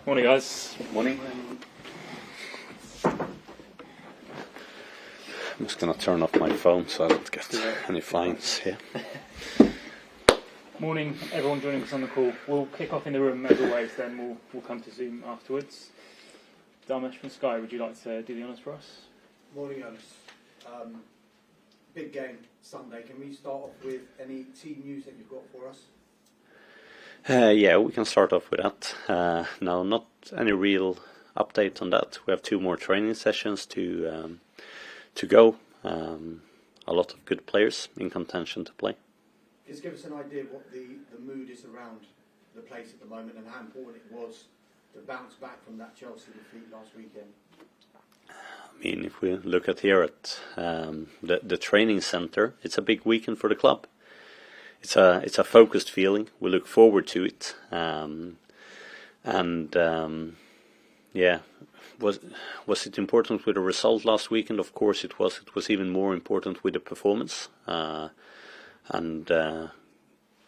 Morning, guys. Morning. I'm just going to turn off my phone so I don't get any fines here. Morning, everyone joining us on the call. We'll kick off in the room as always, then we'll come to Zoom afterwards. Dharmesh from Sky, would you like to do the honours for us? Morning, Jonas. Big game Sunday. Can we start off with any team news that you've got for us? Yeah, we can start off with that. No, not any real update on that. We have 2 more training sessions to go. A lot of good players in contention to play. Just give us an idea of what the mood is around the place at the moment and how important it was to bounce back from that Chelsea defeat last weekend. I mean, if we look at here at the training centre, it's a big weekend for the club. It's a focused feeling. We look forward to it, yeah. Was it important with the result last weekend? Of course it was. It was even more important with the performance and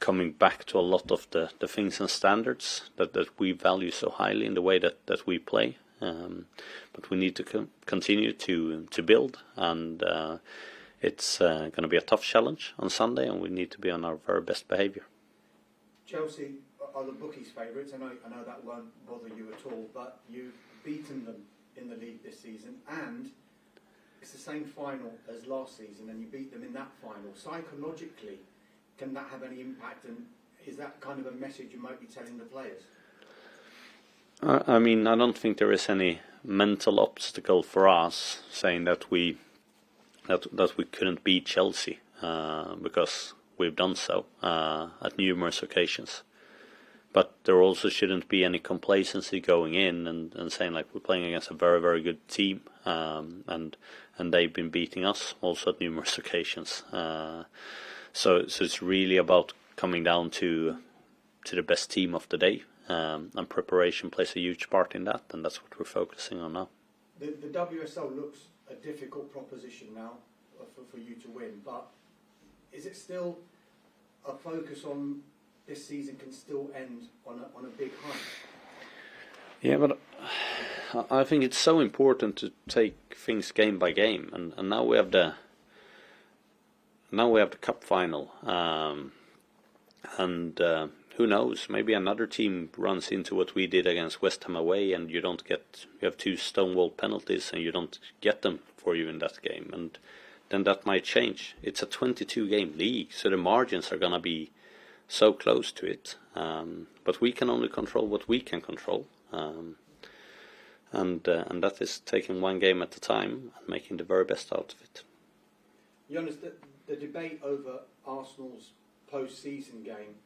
coming back to a lot of the things and standards that we value so highly in the way that we play. But we need to continue to build, and it's going to be a tough challenge on Sunday, and we need to be on our very best behaviour. Chelsea are the bookies' favourites. I know that won't bother you at all, but you've beaten them in the league this season, and it's the same final as last season, and you beat them in that final. Psychologically, can that have any impact, and is that kind of a message you might be telling the players? I mean, I don't think there is any mental obstacle for us saying that we couldn't beat Chelsea because we've done so at numerous occasions. But there also shouldn't be any complacency going in and saying like we're playing against a very, very good team and they've been beating us also at numerous occasions. So it's really about coming down to the best team of the day, and preparation plays a huge part in that, and that's what we're focusing on now. The WSL looks a difficult proposition now for you to win, but is it still a focus on this season can still end on a big high? Yeah, but I think it's so important to take things game by game, and now we have the cup final, and who knows? Maybe another team runs into what we did against West Ham away, and you have 2 stonewall penalties, and you don't get them for you in that game, and then that might change. It's a 22-game league, so the margins are gonna be so close to it, but we can only control what we can control, and that is taking one game at a time and making the very best out of it. Jonas, the debate over Arsenal's post-season game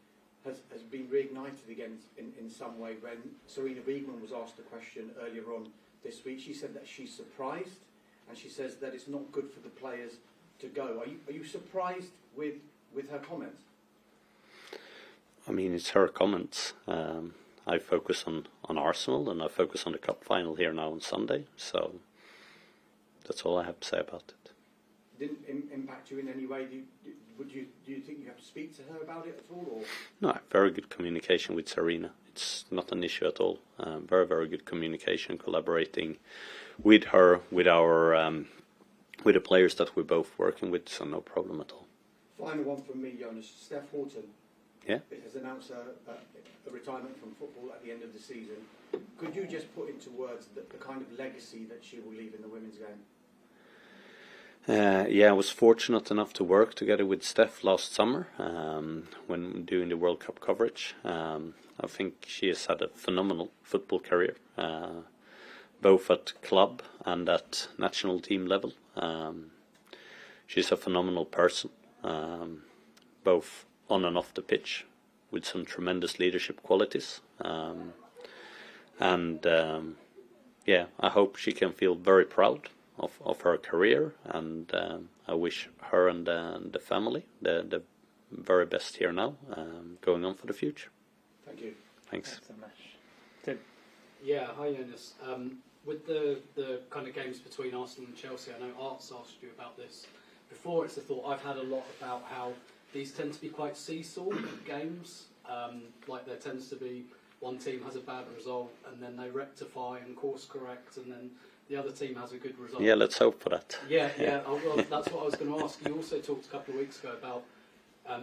has been reignited again in some way. When Serena Wegman was asked a question earlier on this week, she said that she's surprised, and she says that it's not good for the players to go. Are you surprised with her comments? I mean, it's her comments. I focus on Arsenal, and I focus on the cup final here now on Sunday, so that's all I have to say about it. Didn't impact you in any way? Do you think you have to speak to her about it at all? Or? No, I have very good communication with Serena. It's not an issue at all. Very, very good communication, collaborating with her, with the players that we're both working with, so no problem at all. Final one from me, Jonas. Steph Houghton has announced a retirement from football at the end of the season. Could you just put into words the kind of legacy that she will leave in the women's game? I was fortunate enough to work together with Steph last summer when doing the World Cup coverage. I think she has had a phenomenal football career, both at club and at national team level. She's a phenomenal person, both on and off the pitch, with some tremendous leadership qualities. I hope she can feel very proud of her career, and I wish her and the family the very best here now, going on for the future. Thank you. Thanks. so much. Tim? Yeah, hi Jonas. With the kind of games between Arsenal and Chelsea, I know Art's asked you about this before. It's a thought I've had a lot about how these tend to be quite seesaw games. Like there tends to be one team has a bad result and then they rectify and course correct, and then the other team has a good result. Yeah, let's hope for that. Yeah. Well, that's what I was going to ask. You also talked a couple of weeks ago about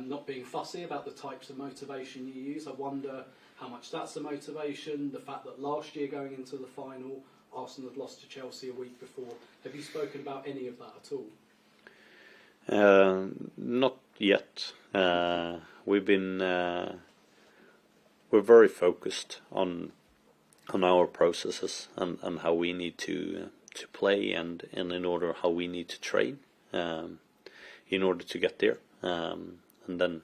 not being fussy about the types of motivation you use. I wonder how much that's the motivation, the fact that last year going into the final, Arsenal had lost to Chelsea a week before. Have you spoken about any of that at all? Not yet. We're very focused on our processes and how we need to play and in order how we need to train in order to get there. And then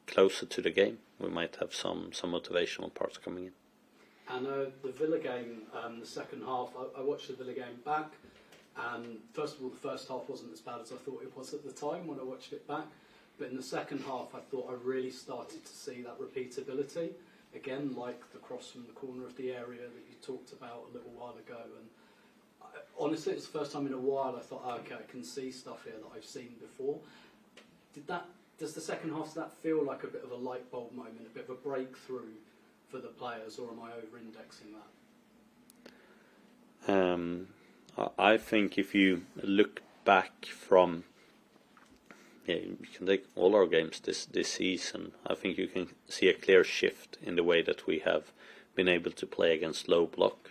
closer to the game, we might have some motivational parts coming in. And the Villa game, the second half, I watched the Villa game back, and first of all, the first half wasn't as bad as I thought it was at the time when I watched it back. But in the second half, I thought I really started to see that repeatability. Again, like the cross from the corner of the area that you talked about a little while ago. And honestly, it's the first time in a while I thought, okay, I can see stuff here that I've seen before. Does the second half, does that feel like a bit of a light bulb moment, a bit of a breakthrough for the players, or am I over-indexing that? I think if you look back from, you can take all our games this season, I think you can see a clear shift in the way that we have been able to play against low block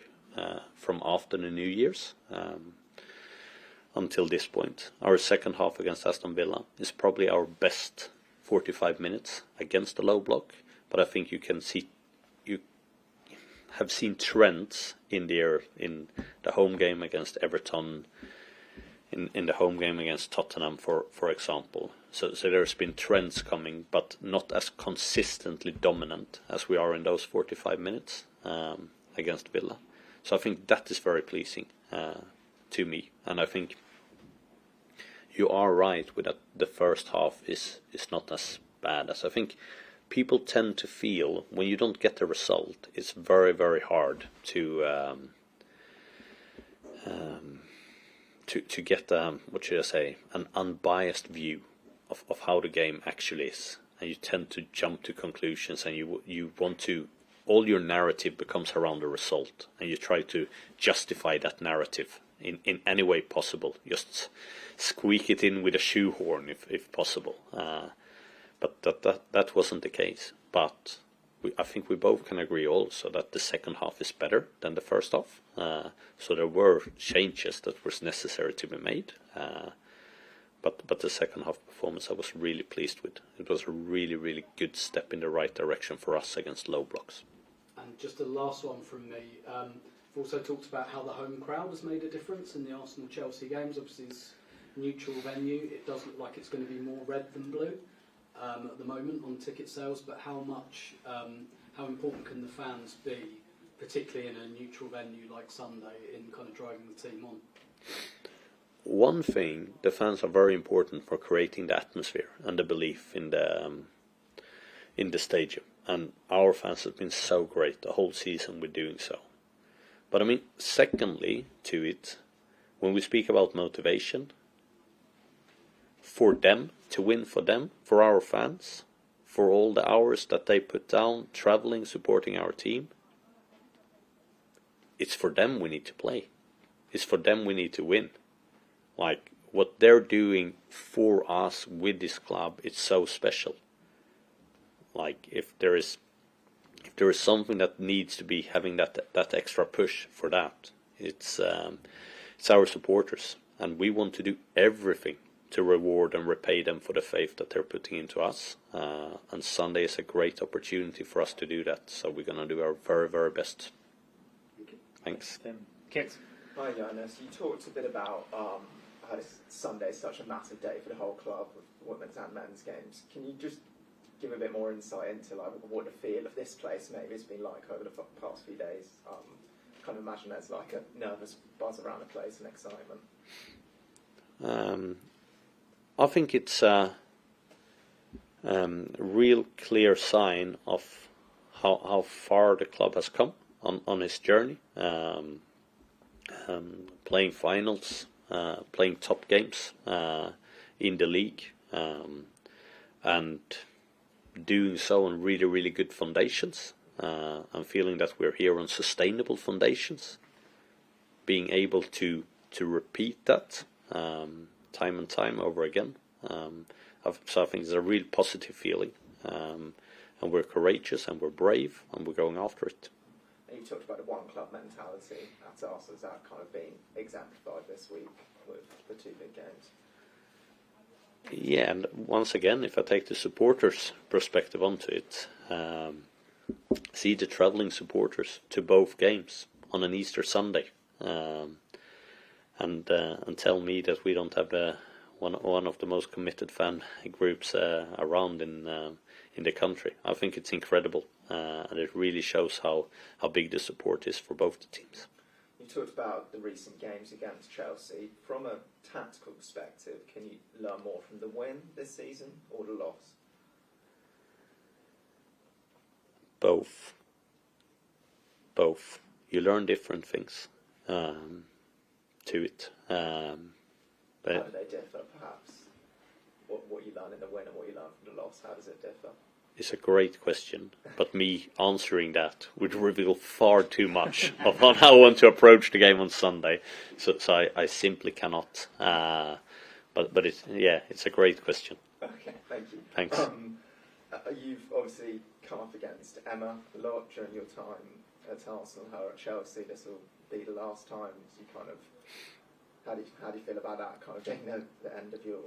from after the New Year's until this point. Our second half against Aston Villa is probably our best 45 minutes against the low block, but I think you have seen trends in the home game against Everton, in the home game against Tottenham, for example. So there's been trends coming, but not as consistently dominant as we are in those 45 minutes against Villa. So I think that is very pleasing to me, and I think you are right with that. The first half is not as bad as I think. People tend to feel when you don't get the result, it's very, very hard to get what should I say, an unbiased view of how the game actually is, and you tend to jump to conclusions, and you want to, all your narrative becomes around the result, and you try to justify that narrative in any way possible, just squeak it in with a shoehorn if possible. But that wasn't the case. But I think we both can agree also that the second half is better than the first half. So there were changes that was necessary to be made. But the second half performance I was really pleased with. It was a really, really good step in the right direction for us against low blocks. And just a last one from me. We've also talked about how the home crowd has made a difference in the Arsenal-Chelsea games. Obviously, it's neutral venue. It does look like it's going to be more red than blue at the moment on ticket sales. But how important can the fans be, particularly in a neutral venue like Sunday, in kind of driving the team on? One thing, the fans are very important for creating the atmosphere and the belief in the stadium. And our fans have been so great the whole season with doing so. But I mean, secondly to it, when we speak about motivation, for them, to win for them, for our fans, for all the hours that they put down, traveling, supporting our team, it's for them we need to play. It's for them we need to win. Like, what they're doing for us with this club, it's so special. Like, if there is something that needs to be having that extra push for that, it's our supporters, and we want to do everything to reward and repay them for the faith that they're putting into us. And Sunday is a great opportunity for us to do that. So we're going to do our very, very best. Thanks. Kit. Hi Jonas, you talked a bit about how Sunday is such a massive day for the whole club with women's and men's games. Can you just give a bit more insight into like what the feel of this place maybe has been like over the past few days? Kind of imagine there's like a nervous buzz around the place and excitement. I think it's a real clear sign of how far the club has come on its journey. Playing finals, playing top games in the league, and doing so on really, really good foundations. I'm feeling that we're here on sustainable foundations, being able to repeat that time and time over again. So I think it's a real positive feeling, and we're courageous and we're brave and we're going after it. And you talked about the one club mentality at Arsenal. Has that kind of been exemplified this week with the two big games? Yeah, and once again, if I take the supporters' perspective onto it, see the travelling supporters to both games on an Easter Sunday, and tell me that we don't have one of the most committed fan groups around in the country. I think it's incredible, and it really shows how big the support is for both the teams. You talked about the recent games against Chelsea. From a tactical perspective, can you learn more from the win this season or the loss? Both. You learn different things to it. But how do they differ, perhaps? What you learn in the win and what you learn from the loss, how does it differ? it's a great question, but me answering that would reveal far too much on how I want to approach the game on Sunday. So I simply cannot. But it's a great question. Okay, thank you. Thanks. You've obviously come up against Emma a lot during your time at Arsenal, her at Chelsea. This will be the last time. So you kind of, how do you feel about that? Kind of getting the end of your,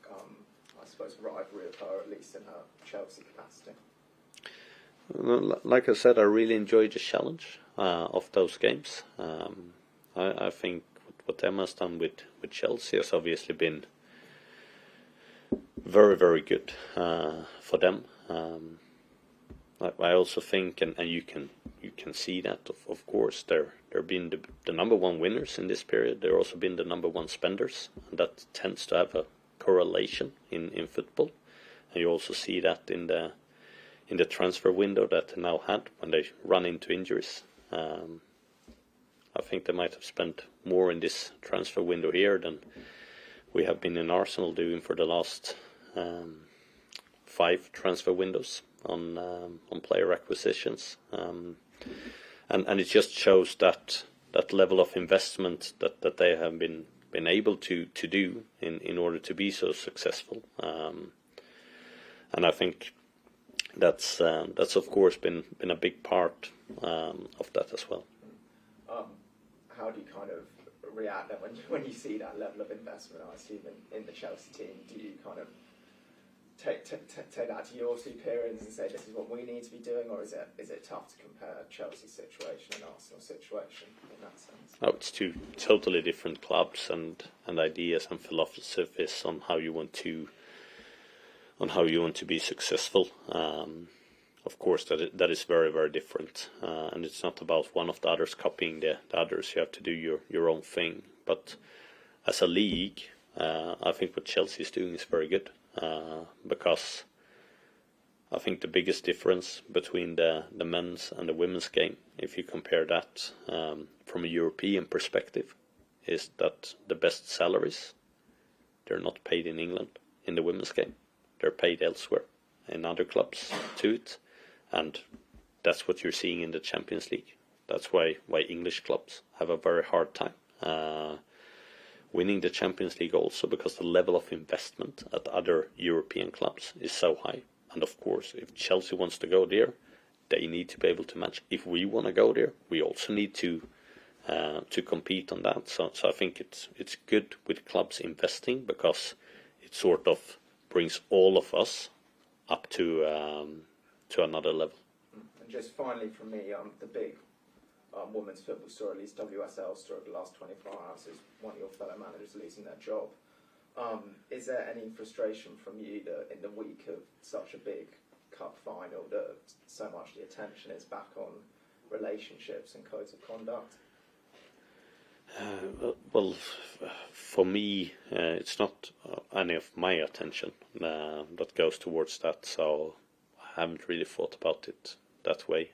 I suppose, rivalry of her, at least in her Chelsea capacity. Well, like I said, I really enjoyed the challenge of those games. I think what Emma's done with Chelsea has obviously been very, very good for them. I also think, and you can see that, of course, they've been the number one winners in this period. They've also been the number one spenders, and that tends to have a correlation in football. And you also see that in the transfer window that they now had when they run into injuries. I think they might have spent more in this transfer window here than we have been in Arsenal doing for the last 5 transfer windows on player acquisitions, and it just shows that level of investment that they have been able to do in order to be so successful, and I think that's of course been a big part of that as well. How do you kind of react then when you see that level of investment? I assume in the Chelsea team, do you kind of take that to your superiors and say this is what we need to be doing, or is it tough to compare Chelsea's situation and Arsenal's situation in that sense? Oh, it's 2 totally different clubs and ideas and philosophies on how you want to be successful. Of course, that is very, very different, and it's not about one of the others copying the others. You have to do your own thing. But as a league, I think what Chelsea is doing is very good, because I think the biggest difference between the men's and the women's game, if you compare that from a European perspective, is that the best salaries, they're not paid in England in the women's game. They're paid elsewhere in other clubs to it. And that's what you're seeing in the Champions League. That's why English clubs have a very hard time winning the Champions League also, because the level of investment at other European clubs is so high. And of course, if Chelsea wants to go there, they need to be able to match. If we want to go there, we also need to compete on that. So I think it's good with clubs investing, because it sort of brings all of us up to another level. And just finally from me, the big women's football story, at least WSL story of the last 24 hours, is one of your fellow managers losing their job. Is there any frustration from you that in the week of such a big cup final that so much of the attention is back on relationships and codes of conduct? Well, for me, it's not any of my attention that goes towards that, so I haven't really thought about it that way.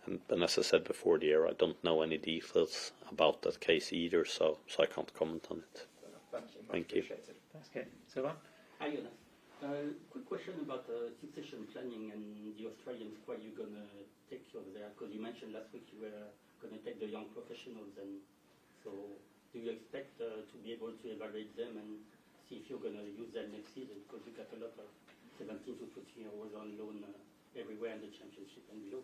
And as I said before the year, I don't know any details about that case either, so I can't comment on it. Thank you. Thank you. Appreciated. That's good. Sylvain? Hi, Jonas. Quick question about succession planning and the Australian squad you're going to take over there, because you mentioned last week you were going to take the young professionals, and so do you expect to be able to evaluate them and see if you're going to use them next season, because you got a lot of 17 to 15-year-olds on loan everywhere in the championship and below?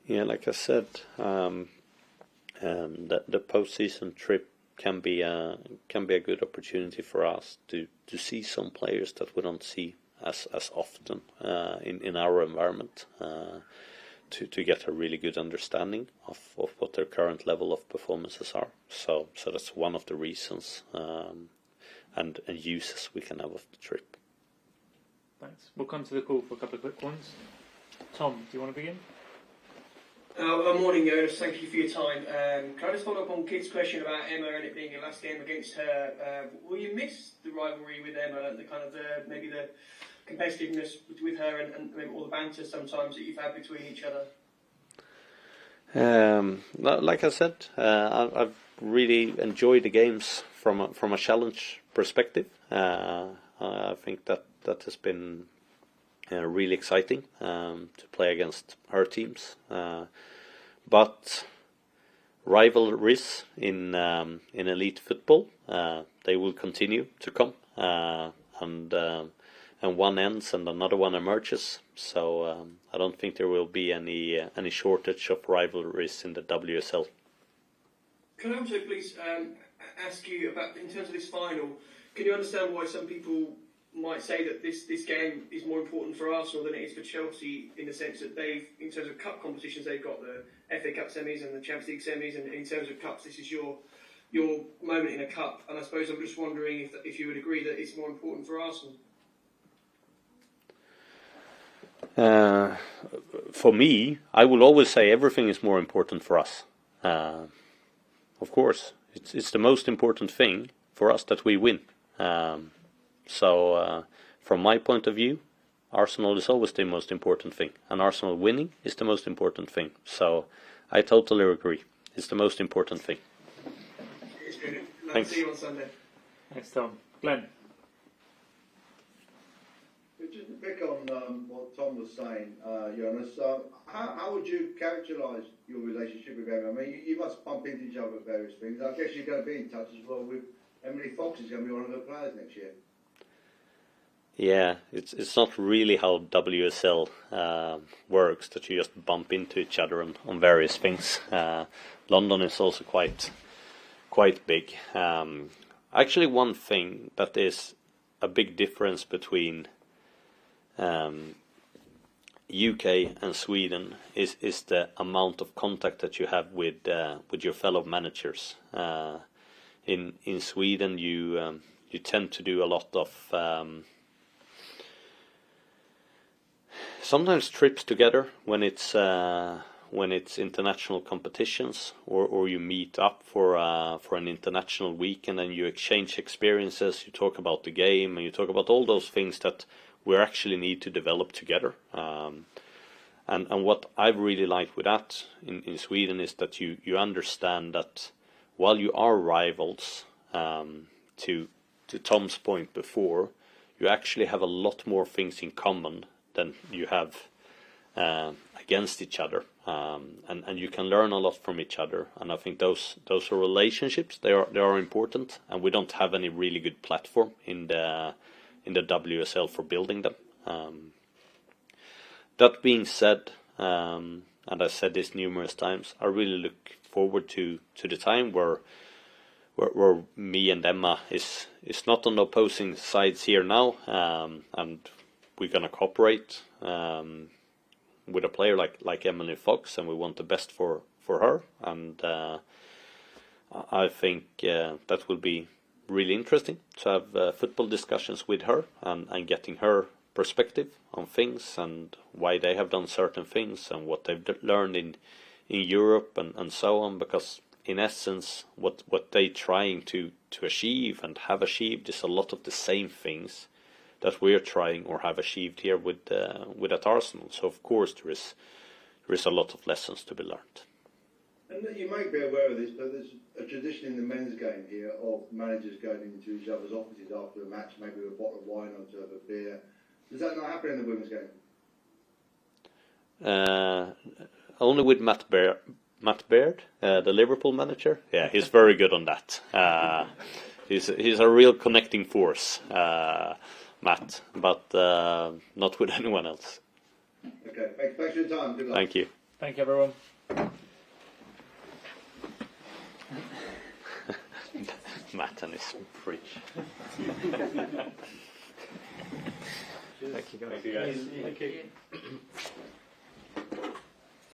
Yeah, like I said, the post-season trip can be a good opportunity for us to see some players that we don't see as often in our environment, to get a really good understanding of what their current level of performances are. So that's one of the reasons and uses we can have of the trip. Thanks. We'll come to the call for a couple of quick ones. Tom, do you want to begin? Morning, Jonas. Thank you for your time. Can I just follow up on Kit's question about Emma and it being your last game against her? Will you miss the rivalry with Emma and the kind of maybe the competitiveness with her and maybe all the banter sometimes that you've had between each other? Like I said, I've really enjoyed the games from a challenge perspective. I think that has been really exciting to play against her teams. But rivalries in elite football, they will continue to come, and one ends and another one emerges. So I don't think there will be any shortage of rivalries in the WSL. Can I also please ask you about, in terms of this final, can you understand why some people might say that this game is more important for Arsenal than it is for Chelsea, in the sense that they've, in terms of cup competitions, they've got the FA Cup semis and the Champions League semis, and in terms of cups, this is your moment in a cup. And I suppose I'm just wondering if you would agree that it's more important for Arsenal. For me, I will always say everything is more important for us. Of course, it's the most important thing for us that we win. So from my point of view, Arsenal is always the most important thing, and Arsenal winning is the most important thing. So I totally agree. It's the most important thing. It's brilliant. Thanks. See you on Sunday. Thanks, Tom. Glenn? Just to pick on what Tom was saying, Jonas, how would you characterise your relationship with Emma? I mean, you must bump into each other at various things. I guess you're going to be in touch as well with Emily Fox, is going to be one of her players next year. Yeah, it's not really how WSL works, that you just bump into each other on various things. London is also quite big. Actually, one thing that is a big difference between UK and Sweden is the amount of contact that you have with your fellow managers. In Sweden, you tend to do a lot of sometimes trips together when it's international competitions, or you meet up for an international week, and then you exchange experiences. You talk about the game, and you talk about all those things that we actually need to develop together. And what I really like with that in Sweden is that you understand that while you are rivals, to Tom's point before, you actually have a lot more things in common than you have against each other, and you can learn a lot from each other. And I think those are relationships. They are important, and we don't have any really good platform in the WSL for building them. That being said, and I said this numerous times, I really look forward to the time where me and Emma is not on the opposing sides here now, and we're gonna cooperate with a player like Emily Fox, and we want the best for her. And I think that will be really interesting to have football discussions with her and getting her perspective on things and why they have done certain things and what they've learned in Europe and so on, because in essence what they trying to achieve and have achieved is a lot of the same things that we're trying or have achieved here with at Arsenal. So of course there is a lot of lessons to be learned. And you may be aware of this, but there's a tradition in the men's game here of managers going into each other's offices after a match, maybe with a bottle of wine or to have a beer. Does that not happen in the women's game? Only with Matt Baird, the Liverpool manager. Yeah, he's very good on that. He's a real connecting force, Matt, but not with anyone else. Okay, thanks for your time. Good luck. Thank you. Thank you, everyone. Matt and his fridge. Thank you, guys. Thank you, guys. Thank you.